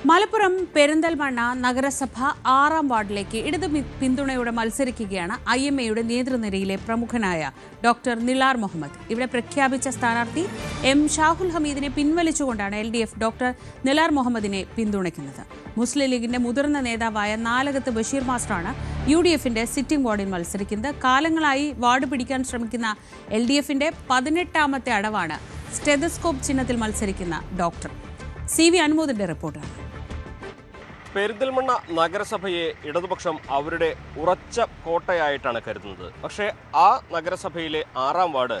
മലപ്പുറം പെരിന്തൽമണ്ണ നഗരസഭ 6-ാം വാർഡിലേക്ക് ഇടതു പിന്തുണയോടെ മത്സരിക്കുകയാണ് IMAയുടെ നേതൃനിരയിലെ പ്രമുഖനായ ഡോക്ടർ നിലാർ മുഹമ്മദ്. ഇവിടെ പ്രഖ്യാപിച്ച സ്ഥാനാർത്ഥി M ഷാഹുൽ ഹമീദിനെ പിൻവലിച്ചുകൊണ്ടാണ് LDF ഡോക്ടർ നിലാർ മുഹമ്മദിനെ പിന്തുണയ്ക്കുന്നത്. മുസ്ലിം ലീഗിന്റെ മുതിർന്ന നേതാവായ നാലകത്ത് ബഷീർ മാസ്റ്ററാണ് UDFന്റെ സിറ്റിംഗ് വാർഡിൽ മത്സരിക്കുന്നത്. കാലങ്ങളായി വാർഡ് പിടിക്കാൻ ശ്രമിക്കുന്ന LDFന്റെ 18ാമത്തെ അടവാണ് സ്റ്റെതസ്കോപ്പ് ചിഹ്നത്തിൽ മത്സരിക്കുന്ന ഡോക്ടർ. CV അനുമോദിന്റെ റിപ്പോർട്ടാണ്. പെരിന്തൽമണ്ണ നഗരസഭയെ ഇടതുപക്ഷം അവരുടെ ഉറച്ച കോട്ടയായിട്ടാണ് കരുതുന്നത്. പക്ഷേ ആ നഗരസഭയിലെ 6-ാം വാർഡ്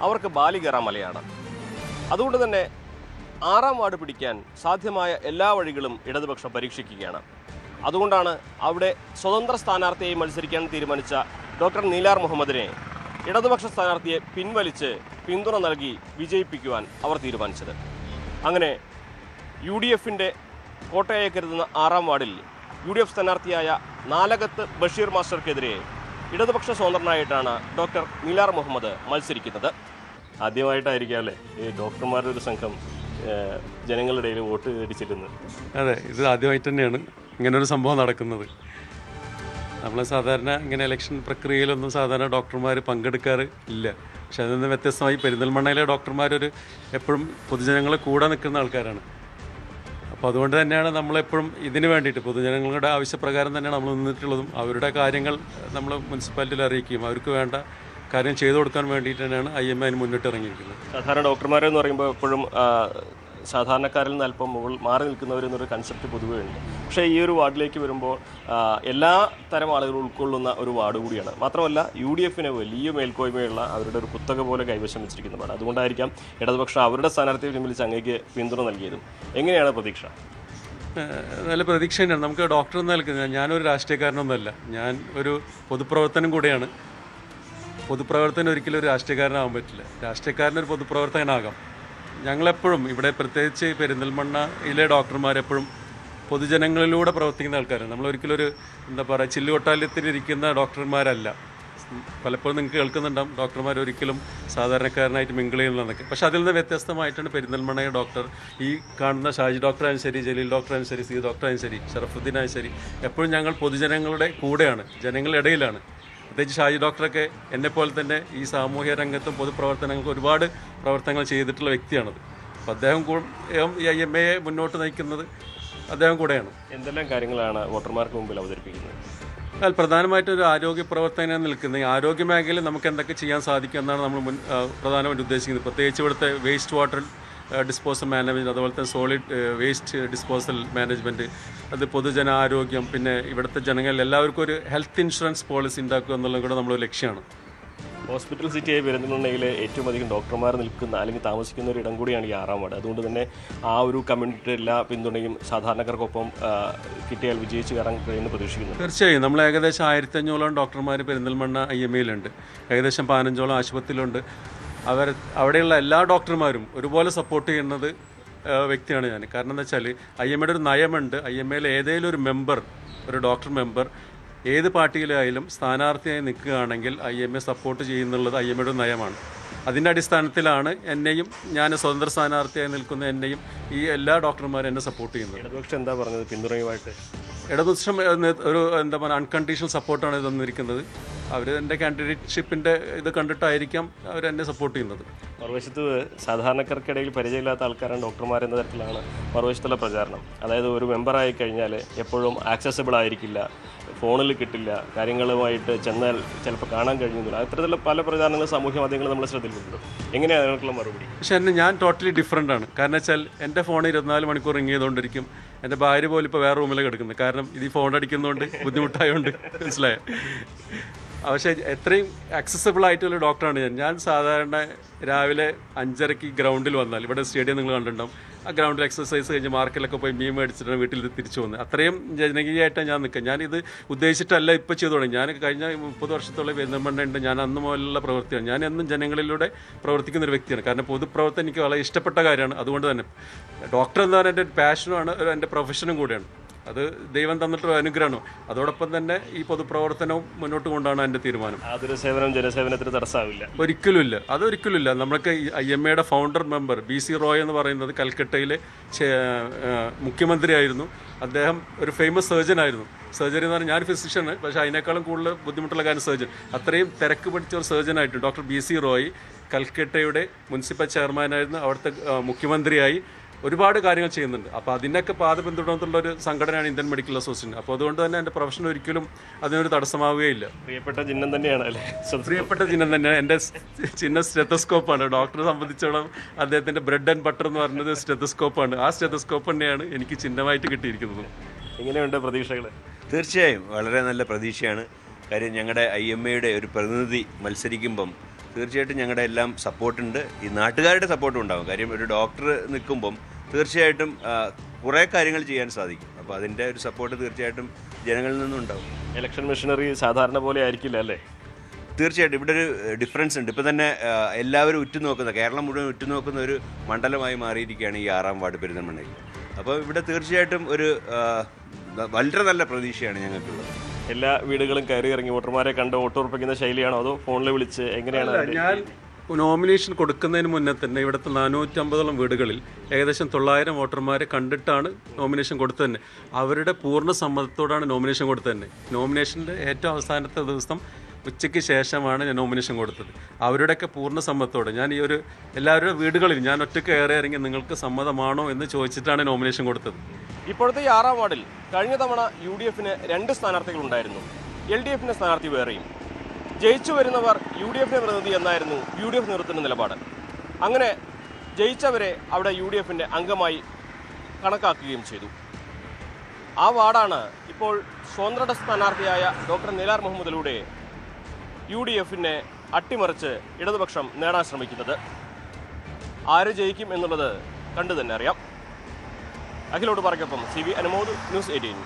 അവർക്ക് ബാലികേറാമലയാണ്. അതുകൊണ്ട് തന്നെ 6-ാം വാർഡ് പിടിക്കാൻ സാധ്യമായ എല്ലാ വഴികളും ഇടതുപക്ഷം പരീക്ഷിക്കുകയാണ്. അതുകൊണ്ടാണ് അവിടെ സ്വതന്ത്ര സ്ഥാനാർത്ഥിയായി മത്സരിക്കാൻ തീരുമാനിച്ച ഡോക്ടർ നിലാർ മുഹമ്മദിനെ ഇടതുപക്ഷ സ്ഥാനാർത്ഥിയെ പിൻവലിച്ച് പിന്തുണ നൽകി വിജയിപ്പിക്കുവാൻ അവർ തീരുമാനിച്ചത്. അങ്ങനെ UDFന്റെ കോട്ടയായി കരുതുന്ന 6-ാം വാർഡിൽ UDF സ്ഥാനാർത്ഥിയായ നാലകത്ത് ബഷീർ മാസ്റ്റർക്കെതിരെ ഇടതുപക്ഷ സ്വതന്ത്രനായിട്ടാണ് ഡോക്ടർ നിലാർ മുഹമ്മദ് മത്സരിക്കുന്നത്. ആദ്യമായിട്ടായിരിക്കാം അല്ലേ ഈ ഡോക്ടർമാരുടെ ഒരു സംഘം ജനങ്ങളുടെ ഇടയിൽ വോട്ട് തേടിച്ചിരുന്നത്? അതെ, ഇത് ആദ്യമായിട്ട് തന്നെയാണ് ഇങ്ങനൊരു സംഭവം നടക്കുന്നത്. നമ്മൾ സാധാരണ ഇങ്ങനെ ഇലക്ഷൻ പ്രക്രിയയിലൊന്നും സാധാരണ ഡോക്ടർമാർ പങ്കെടുക്കാറ് ഇല്ല. പക്ഷെ അതിൽ നിന്ന് വ്യത്യസ്തമായി പെരിന്തൽമണ്ണയിലെ ഡോക്ടർമാരൊരു എപ്പോഴും പൊതുജനങ്ങളെ കൂടെ നിൽക്കുന്ന ആൾക്കാരാണ്. അപ്പോൾ അതുകൊണ്ട് തന്നെയാണ് നമ്മളെപ്പോഴും ഇതിന് വേണ്ടിയിട്ട് പൊതുജനങ്ങളുടെ ആവശ്യപ്രകാരം തന്നെയാണ് നമ്മൾ നിന്നിട്ടുള്ളതും. അവരുടെ കാര്യങ്ങൾ നമ്മൾ മുനിസിപ്പാലിറ്റിയിൽ അറിയിക്കുകയും അവർക്ക് വേണ്ട കാര്യം ചെയ്തു കൊടുക്കാൻ വേണ്ടിയിട്ട് തന്നെയാണ് IMA മുന്നിട്ട് ഇറങ്ങിയിരിക്കുന്നത്. സാധാരണ ഡോക്ടർമാരെന്ന് പറയുമ്പോൾ എപ്പോഴും സാധാരണക്കാരിൽ നിന്ന് അല്പം മാറി നിൽക്കുന്നവരെന്നൊരു കൺസെപ്റ്റ് പൊതുവേ ഉണ്ട്. പക്ഷേ ഈ ഒരു വാർഡിലേക്ക് വരുമ്പോൾ എല്ലാ തരം ആളുകൾ ഉൾക്കൊള്ളുന്ന ഒരു വാർഡ് കൂടിയാണ്. മാത്രമല്ല UDFന് വലിയ മേൽക്കോയ്മയുള്ള അവരുടെ ഒരു കുത്തക പോലെ കൈവശം വെച്ചിരിക്കുന്ന വാർഡ്. അതുകൊണ്ടായിരിക്കാം ഇടതുപക്ഷം അവരുടെ സ്ഥാനാർത്ഥിയെ പിൻവലിച്ച് അങ്ങേക്ക് പിന്തുണ നൽകിയതും. എങ്ങനെയാണ് പ്രതീക്ഷ? നല്ല പ്രതീക്ഷ തന്നെയാണ്. നമുക്ക് ഡോക്ടർ എന്ന് നൽകുന്നത്, ഞാനൊരു രാഷ്ട്രീയക്കാരനൊന്നുമല്ല, ഞാൻ ഒരു പൊതുപ്രവർത്തനം കൂടെയാണ്. പൊതുപ്രവർത്തനം ഒരിക്കലും ഒരു രാഷ്ട്രീയക്കാരനാകാൻ പറ്റില്ല. രാഷ്ട്രീയക്കാരനൊരു പൊതുപ്രവർത്തകനാകാം. ഞങ്ങളെപ്പോഴും ഇവിടെ പ്രത്യേകിച്ച് പെരിന്തൽമണ്ണയിലെ ഡോക്ടർമാരെപ്പോഴും പൊതുജനങ്ങളിലൂടെ പ്രവർത്തിക്കുന്ന ആൾക്കാരാണ്. നമ്മളൊരിക്കലും ഒരു എന്താ പറയുക ചില്ലുകൊട്ടാലയത്തിലിരിക്കുന്ന ഡോക്ടർമാരല്ല. പലപ്പോഴും നിങ്ങൾക്ക് കേൾക്കുന്നുണ്ടാവും ഡോക്ടർമാർ ഒരിക്കലും സാധാരണക്കാരനായിട്ട് മിങ്കിൾ ചെയ്യുന്നതെന്നൊക്കെ. പക്ഷേ അതിൽ നിന്ന് വ്യത്യസ്തമായിട്ടാണ് പെരിന്തൽമണ്ണ ഡോക്ടർ, ഈ കാണുന്ന ഷാജി ഡോക്ടറായാലും ശരി, ജലീൽ ഡോക്ടറായാലും ശരി, സി ഡോക്ടറായാലും ശരി, ഷറഫുദ്ദീനായാലും ശരി, എപ്പോഴും ഞങ്ങൾ പൊതുജനങ്ങളുടെ കൂടെയാണ്, ജനങ്ങളുടെ ഇടയിലാണ്. പ്രത്യേകിച്ച് ഷാജി ഡോക്ടറൊക്കെ എന്നെപ്പോലെ തന്നെ ഈ സാമൂഹ്യ രംഗത്തും പൊതുപ്രവർത്തനങ്ങൾക്ക് ഒരുപാട് പ്രവർത്തനങ്ങൾ ചെയ്തിട്ടുള്ള വ്യക്തിയാണത്. അപ്പോൾ അദ്ദേഹം ഈ IMAയെ മുന്നോട്ട് നയിക്കുന്നത് അദ്ദേഹം കൂടെയാണ്. എന്തെല്ലാം കാര്യങ്ങളാണ് വോട്ടർമാർക്ക് മുമ്പിൽ അവതരിപ്പിക്കുന്നത്? എന്നാൽ പ്രധാനമായിട്ടും ഒരു ആരോഗ്യ പ്രവർത്തനം നിൽക്കുന്നത്. ഈ ആരോഗ്യ മേഖലയിൽ നമുക്ക് എന്തൊക്കെ ചെയ്യാൻ സാധിക്കും എന്നാണ് നമ്മൾ പ്രധാനമായിട്ട് ഉദ്ദേശിക്കുന്നത്. പ്രത്യേകിച്ച് ഇവിടുത്തെ വേസ്റ്റ് വാട്ടർ ഡിസ്പോസൽ മാനേജ്മെൻറ്റ്, അതുപോലെ തന്നെ സോളിഡ് വേസ്റ്റ് ഡിസ്പോസൽ മാനേജ്മെൻറ്റ്, അത് പൊതുജനാരോഗ്യം, പിന്നെ ഇവിടുത്തെ ജനങ്ങളിൽ എല്ലാവർക്കും ഒരു ഹെൽത്ത് ഇൻഷുറൻസ് പോളിസി ഉണ്ടാക്കുക എന്നുള്ളത് കൂടെ നമ്മളൊരു ലക്ഷ്യമാണ്. ഹോസ്പിറ്റൽ സിറ്റിയായി പെരിന്തൽമണ്ണയിലെ ഏറ്റവും അധികം ഡോക്ടർമാർ നിൽക്കുന്ന അല്ലെങ്കിൽ താമസിക്കുന്ന ഒരു ഇടം കൂടിയാണ് ഈ 6-ാം വാർഡ്. അതുകൊണ്ട് തന്നെ ആ ഒരു കമ്മ്യൂണിറ്റിയുടെ എല്ലാ പിന്തുണയും സാധാരണക്കാർക്കൊപ്പം കിട്ടിയാൽ വിജയിച്ച് കയറാൻ കഴിയുമെന്ന് പ്രതീക്ഷിക്കുന്നു. തീർച്ചയായും നമ്മൾ ഏകദേശം 1500 ഡോക്ടർമാർ പെരിന്തൽമണ്ണ IMAയിലുണ്ട്. ഏകദേശം 15 ആശുപത്രിയിലുണ്ട്. അവിടെയുള്ള എല്ലാ ഡോക്ടർമാരും ഒരുപോലെ സപ്പോർട്ട് ചെയ്യുന്നത് വ്യക്തിയാണ് ഞാൻ. കാരണം എന്താ വെച്ചാൽ IMAയുടെ ഒരു നയമുണ്ട്. IMAയിലെ ഏതെങ്കിലും ഒരു മെമ്പർ, ഒരു ഡോക്ടർ മെമ്പർ ഏത് പാർട്ടിയിലായാലും സ്ഥാനാർത്ഥിയായി നിൽക്കുകയാണെങ്കിൽ IMA സപ്പോർട്ട് ചെയ്യുന്നുള്ളത് IMAയുടെ ഒരു നയമാണ്. അതിൻ്റെ അടിസ്ഥാനത്തിലാണ് എന്നെയും, ഞാൻ സ്വതന്ത്ര സ്ഥാനാർത്ഥിയായി നിൽക്കുന്ന എന്നെയും ഈ എല്ലാ ഡോക്ടർമാരും എന്നെ സപ്പോർട്ട് ചെയ്യുന്നത്. ഇടതുപക്ഷം എന്താ പറഞ്ഞത് പിന്തുണയുമായിട്ട്? ഇടതുപക്ഷം ഒരു എന്താ പറയുക അൺകണ്ടീഷണൽ സപ്പോർട്ടാണ് തന്നിരിക്കുന്നത്. അവർ എൻ്റെ കാൻഡിഡേറ്റ്ഷിപ്പിൻ്റെ ഇത് കണ്ടിട്ടായിരിക്കാം അവരെന്നെ സപ്പോർട്ട് ചെയ്യുന്നത്. മറുവശത്ത് സാധാരണക്കാർക്കിടയിൽ പരിചയമില്ലാത്ത ആൾക്കാരാണ് ഡോക്ടർമാർ എന്ന തരത്തിലാണ് മറുവശത്തുള്ള പ്രചാരണം. അതായത് ഒരു മെമ്പറായി കഴിഞ്ഞാൽ എപ്പോഴും ആക്സസിബിൾ ആയിരിക്കില്ല, ഫോണിൽ കിട്ടില്ല, കാര്യങ്ങളുമായിട്ട് ചെന്നാൽ ചിലപ്പോൾ കാണാൻ കഴിയുന്നില്ല. അത്തരത്തിലുള്ള പല പ്രചാരണങ്ങളും സാമൂഹ്യ മാധ്യമങ്ങൾ നമ്മളെ ശ്രദ്ധയിൽപ്പെടും. എങ്ങനെയാണ് അതിനൊക്കെയുള്ള മറുപടി? പക്ഷേ ഞാൻ ടോട്ടലി ഡിഫറെൻ്റ് ആണ്. കാരണം വെച്ചാൽ എൻ്റെ ഫോൺ 24 മണിക്കൂർ റിങ് ചെയ്തുകൊണ്ടിരിക്കും. എൻ്റെ ഭാര്യ പോലും ഇപ്പോൾ വേറെ റൂമിൽ കിടക്കുന്നത്. കാരണം ഇത് ഫോൺ അടിക്കുന്നതുകൊണ്ട് ബുദ്ധിമുട്ടായതുകൊണ്ട്, മനസ്സിലായോ? പക്ഷേ എത്രയും ആക്സസിബിൾ ആയിട്ടുള്ള ഡോക്ടറാണ് ഞാൻ. സാധാരണ രാവിലെ 5:30 ഗ്രൗണ്ടിൽ വന്നാൽ, ഇവിടെ സ്റ്റേഡിയം നിങ്ങൾ കണ്ടിട്ടുണ്ടാവും, ആ ഗ്രൗണ്ടിൽ എക്സസൈസ് കഴിഞ്ഞ് മാർക്കറ്റിലൊക്കെ പോയി മീൻ മേടിച്ചിട്ടാണ് വീട്ടിൽ തിരിച്ചു വന്നത്. അത്രയും ജനകീയമായിട്ടാണ് ഞാൻ നിൽക്കുക. ഞാനിത് ഉദ്ദേശിച്ചിട്ടല്ല ഇപ്പോൾ ചെയ്തു തുടങ്ങി. ഞാൻ കഴിഞ്ഞ 30 വർഷത്തോളം പെരിന്തൽമണ്ണയുണ്ട്. ഞാൻ അന്ന് മുതലുള്ള പ്രവൃത്തിയാണ്. ഞാൻ എന്നും ജനങ്ങളിലൂടെ പ്രവർത്തിക്കുന്ന ഒരു വ്യക്തിയാണ്. കാരണം പൊതുപ്രവർത്തനം എനിക്ക് വളരെ ഇഷ്ടപ്പെട്ട കാര്യമാണ്. അതുകൊണ്ട് തന്നെ ഡോക്ടർ എന്ന് പറഞ്ഞാൽ എൻ്റെ ഒരു പാഷനുമാണ്, എൻ്റെ പ്രൊഫഷനും കൂടെയാണ്. അത് ദൈവം തന്നിട്ട് അനുഗ്രഹമാണ്. അതോടൊപ്പം തന്നെ ഈ പൊതുപ്രവർത്തനവും മുന്നോട്ട് കൊണ്ടാണ് എൻ്റെ തീരുമാനം. അതൊരു സേവനം ജനസേവനത്തിന് തടസ്സമാവില്ല? ഒരിക്കലുമില്ല, അതൊരിക്കലുമില്ല. നമ്മൾക്ക് IMAയുടെ ഫൗണ്ടർ മെമ്പർ BC റോയ് എന്ന് പറയുന്നത് കൽക്കട്ടയിലെ മുഖ്യമന്ത്രിയായിരുന്നു. അദ്ദേഹം ഒരു ഫേമസ് സർജൻ ആയിരുന്നു. സർജറി എന്ന് പറഞ്ഞാൽ ഞാൻ ഫിസിഷ്യനാണ്, പക്ഷേ അതിനേക്കാളും കൂടുതൽ ബുദ്ധിമുട്ടുള്ള കാര്യം സർജൻ. അത്രയും തിരക്ക് പിടിച്ച ഒരു സർജനായിട്ട് ഡോക്ടർ BC റോയ് കൽക്കട്ടയുടെ മുനിസിപ്പൽ ചെയർമാനായിരുന്നു, അവിടുത്തെ മുഖ്യമന്ത്രിയായി ഒരുപാട് കാര്യങ്ങൾ ചെയ്യുന്നുണ്ട്. അപ്പോൾ അതിനൊക്കെ പാത പിന്തുടർന്നുള്ള ഒരു സംഘടനയാണ് ഇന്ത്യൻ മെഡിക്കൽ അസോസിയേഷൻ. അപ്പോൾ അതുകൊണ്ട് തന്നെ എൻ്റെ പ്രൊഫഷൻ ഒരിക്കലും അതിനൊരു തടസ്സമാവുകയില്ല. പ്രിയപ്പെട്ട ചിഹ്നം തന്നെയാണ് അല്ലേ? പ്രിയപ്പെട്ട ചിഹ്നം തന്നെയാണ്. എൻ്റെ ചിഹ്നം സ്റ്റെത്തസ്കോപ്പാണ്. ഡോക്ടറെ സംബന്ധിച്ചോളം അദ്ദേഹത്തിൻ്റെ ബ്രെഡ് ആൻഡ് ബട്ടർ എന്ന് പറയുന്നത് സ്റ്റെത്തസ്കോപ്പാണ്. ആ സ്റ്റെത്തസ്കോപ്പ് തന്നെയാണ് എനിക്ക് ചിഹ്നമായിട്ട് കിട്ടിയിരിക്കുന്നത്. എങ്ങനെയുണ്ട് പ്രതീക്ഷകൾ? തീർച്ചയായും വളരെ നല്ല പ്രതീക്ഷയാണ്. കാര്യം ഞങ്ങളുടെ IMAയുടെ ഒരു പ്രതിനിധി മത്സരിക്കുമ്പം തീർച്ചയായിട്ടും ഞങ്ങളുടെ എല്ലാം സപ്പോർട്ടുണ്ട്, ഈ നാട്ടുകാരുടെ സപ്പോർട്ടും ഉണ്ടാകും. കാര്യം ഒരു ഡോക്ടർ നിൽക്കുമ്പം തീർച്ചയായിട്ടും കുറേ കാര്യങ്ങൾ ചെയ്യാൻ സാധിക്കും. അപ്പോൾ അതിൻ്റെ ഒരു സപ്പോർട്ട് തീർച്ചയായിട്ടും ജനങ്ങളിൽ നിന്നും ഉണ്ടാകും. ഇലക്ഷൻ മെഷീനറി സാധാരണ പോലെ ആയിരിക്കില്ല അല്ലേ? തീർച്ചയായിട്ടും ഇവിടെ ഒരു ഡിഫറൻസ് ഉണ്ട്. ഇപ്പോൾ തന്നെ എല്ലാവരും ഉറ്റുനോക്കുന്ന, കേരളം മുഴുവൻ ഉറ്റുനോക്കുന്ന ഒരു മണ്ഡലമായി മാറിയിരിക്കുകയാണ് ഈ 6-ാം വാർഡ് പെരിന്തൽമണ്ണയിൽ. അപ്പോൾ ഇവിടെ തീർച്ചയായിട്ടും ഒരു വളരെ നല്ല പ്രതീക്ഷയാണ് ഞങ്ങൾക്കുള്ളത്. എല്ലാ വീടുകളും കയറി ഇറങ്ങി വോട്ടർമാരെ കണ്ട് വോട്ടുറപ്പിക്കുന്ന ശൈലിയാണോ അതോ ഫോണിൽ വിളിച്ച് എങ്ങനെയാണ്? ഞാൻ നോമിനേഷൻ കൊടുക്കുന്നതിന് മുന്നേ തന്നെ ഇവിടുത്തെ 450ഓളം വീടുകളിൽ ഏകദേശം 900 വോട്ടർമാരെ കണ്ടിട്ടാണ് നോമിനേഷൻ കൊടുത്തത് തന്നെ. അവരുടെ പൂർണ്ണ സമ്മതത്തോടാണ് നോമിനേഷൻ കൊടുത്തത് തന്നെ. നോമിനേഷൻ്റെ ഏറ്റവും അവസാനത്തെ ദിവസം ഉച്ചയ്ക്ക് ശേഷമാണ് ഞാൻ നോമിനേഷൻ കൊടുത്തത്. അവരുടെയൊക്കെ പൂർണ്ണ സമ്മതത്തോടെ ഞാൻ ഈ ഒരു എല്ലാവരുടെ വീടുകളിൽ ഞാൻ ഒറ്റയ്ക്ക് കയറി ഇറങ്ങി നിങ്ങൾക്ക് സമ്മതമാണോ എന്ന് ചോദിച്ചിട്ടാണ് നോമിനേഷൻ കൊടുത്തത്. ഇപ്പോഴത്തെ ഈ 6-ാം വാർഡിൽ കഴിഞ്ഞ തവണ UDFന് 2 സ്ഥാനാർത്ഥികളുണ്ടായിരുന്നു, LDFിൻ്റെ സ്ഥാനാർത്ഥി വേറെയും. ജയിച്ചു വരുന്നവർ UDFിൻ്റെ പ്രതിനിധി എന്നായിരുന്നു UDF നേതൃത്വത്തിൻ്റെ നിലപാട്. അങ്ങനെ ജയിച്ചവരെ അവിടെ UDFിൻ്റെ അംഗമായി കണക്കാക്കുകയും ചെയ്തു. ആ വാർഡാണ് ഇപ്പോൾ സ്വതന്ത്ര സ്ഥാനാർത്ഥിയായ ഡോക്ടർ നിലാർ മുഹമ്മദിലൂടെ UDFിനെ അട്ടിമറിച്ച് ഇടതുപക്ഷം നേടാൻ ശ്രമിക്കുന്നത്. ആര് ജയിക്കും എന്നുള്ളത് കണ്ടു തന്നെ അറിയാം. അഖിലോട് പറയ്ക്കൊപ്പം CV അനുമോദ്, ന്യൂസ് 18.